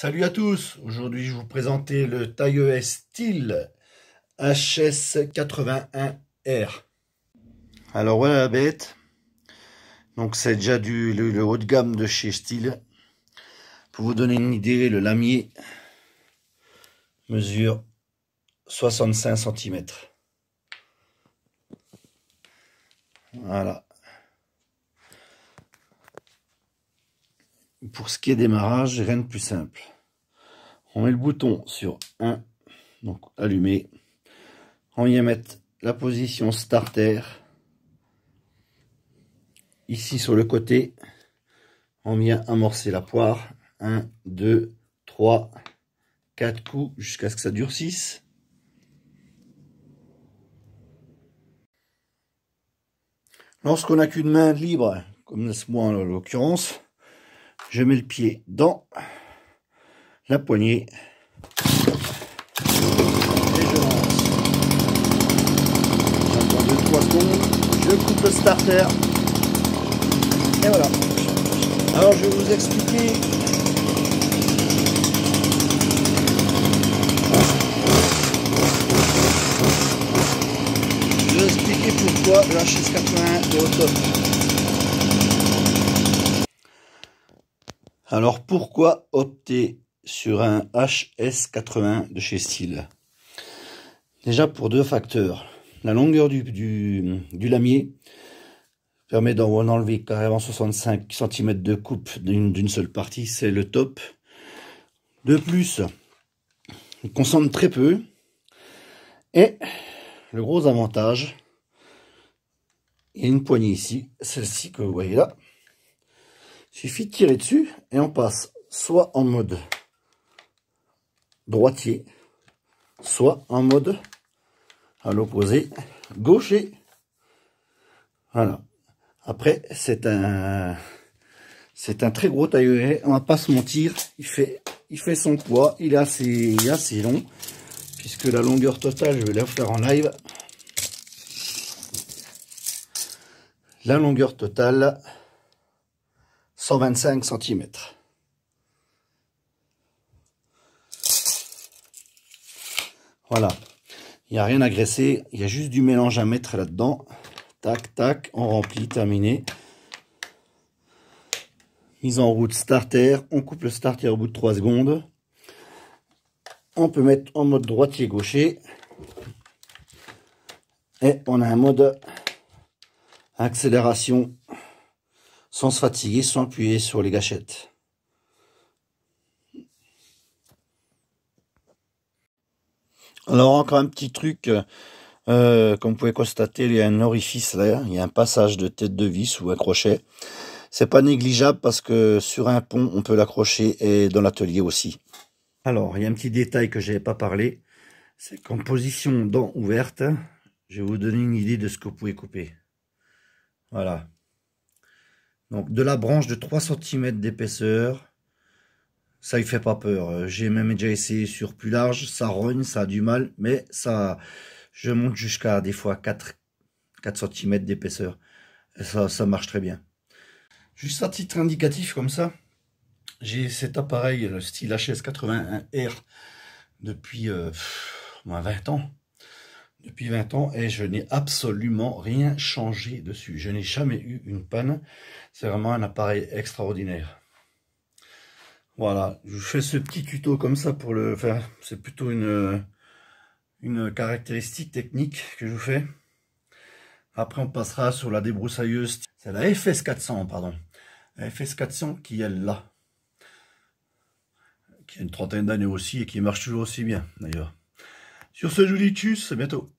Salut à tous, aujourd'hui je vais vous présenter le taille ES Steel HS81R. Alors voilà la bête, donc c'est déjà le haut de gamme de chez Steel. Pour vous donner une idée, le lamier mesure 65 cm. Voilà. Pour ce qui est démarrage, rien de plus simple. On met le bouton sur 1, donc allumé. On vient mettre la position starter. Ici sur le côté, on vient amorcer la poire. 1, 2, 3, 4 coups jusqu'à ce que ça durcisse. Lorsqu'on n'a qu'une main libre, comme moi en l'occurrence, je mets le pied dans la poignée et je lance. J'attends 2-3 secondes, je coupe le starter et voilà. Alors je vais vous expliquer pourquoi le HS81 est au top. Alors pourquoi opter sur un HS81 de chez Steel? Déjà pour deux facteurs. La longueur du lamier permet d'en enlever carrément 65 cm de coupe d'une seule partie, c'est le top. De plus, il consomme très peu. Et le gros avantage, il y a une poignée ici, celle-ci que vous voyez là. Il suffit de tirer dessus et on passe soit en mode droitier, soit en mode à l'opposé, gaucher. Voilà. Après, c'est un très gros taille-ES, on va pas se mentir, il fait son poids, il est assez long, puisque la longueur totale, je vais la faire en live. La longueur totale, 125 cm. Voilà. Il n'y a rien à graisser. Il y a juste du mélange à mettre là-dedans. Tac, tac. On remplit. Terminé. Mise en route starter. On coupe le starter au bout de 3 secondes. On peut mettre en mode droitier-gaucher. Et on a un mode accélération sans se fatiguer, sans appuyer sur les gâchettes. Alors encore un petit truc, comme vous pouvez constater, il y a un orifice là, il y a un passage de tête de vis ou un crochet. C'est pas négligeable parce que sur un pont, on peut l'accrocher et dans l'atelier aussi. Alors, il y a un petit détail que je n'avais pas parlé, c'est qu'en position dent ouverte, je vais vous donner une idée de ce que vous pouvez couper. Voilà. Donc de la branche de 3 cm d'épaisseur, ça il fait pas peur. J'ai même déjà essayé sur plus large, ça rogne, ça a du mal, mais ça, je monte jusqu'à des fois 4 cm d'épaisseur. Ça marche très bien. Juste à titre indicatif comme ça, j'ai cet appareil, le style HS81R, depuis moins 20 ans. Depuis 20 ans et je n'ai absolument rien changé dessus. Je n'ai jamais eu une panne. C'est vraiment un appareil extraordinaire. Voilà, je fais ce petit tuto comme ça pour le faire. C'est plutôt une caractéristique technique que je vous fais. Après, on passera sur la débroussailleuse. C'est la FS400, pardon. La FS400 qui est là. Qui a une trentaine d'années aussi et qui marche toujours aussi bien, d'ailleurs. Sur ce, je vous dis tchuss, à bientôt.